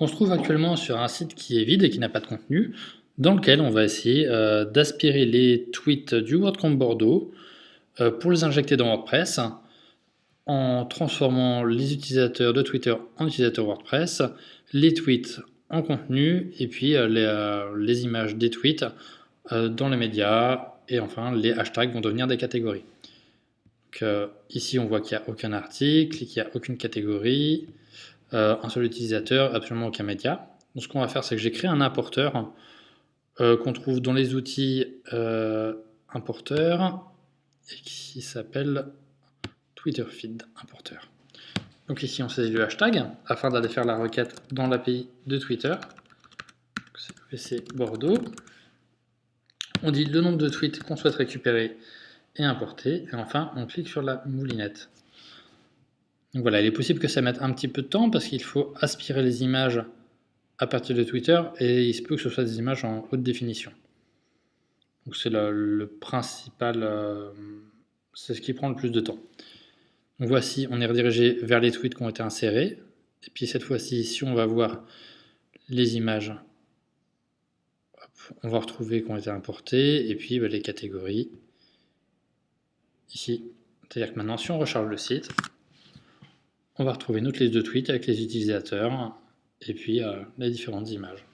On se trouve actuellement sur un site qui est vide et qui n'a pas de contenu, dans lequel on va essayer d'aspirer les tweets du WordCamp Bordeaux pour les injecter dans WordPress en transformant les utilisateurs de Twitter en utilisateurs WordPress, les tweets en contenu et puis les images des tweets dans les médias et enfin les hashtags vont devenir des catégories. Donc, ici on voit qu'il n'y a aucun article, qu'il n'y a aucune catégorie, un seul utilisateur, absolument aucun média. Donc ce qu'on va faire, c'est que j'ai créé un importeur qu'on trouve dans les outils importeurs et qui s'appelle Twitter Feed importeur. Donc ici on saisit le hashtag afin d'aller faire la requête dans l'API de Twitter. C'est Bordeaux. On dit le nombre de tweets qu'on souhaite récupérer et importer. Et enfin on clique sur la moulinette. Donc voilà, il est possible que ça mette un petit peu de temps parce qu'il faut aspirer les images à partir de Twitter et il se peut que ce soit des images en haute définition. Donc c'est le principal, c'est ce qui prend le plus de temps. Donc voici, on est redirigé vers les tweets qui ont été insérés. Et puis cette fois-ci, si on va voir les images, on va retrouver qui ont été importées et puis les catégories ici. C'est-à-dire que maintenant, si on recharge le site, on va retrouver notre liste de tweets avec les utilisateurs et puis les différentes images.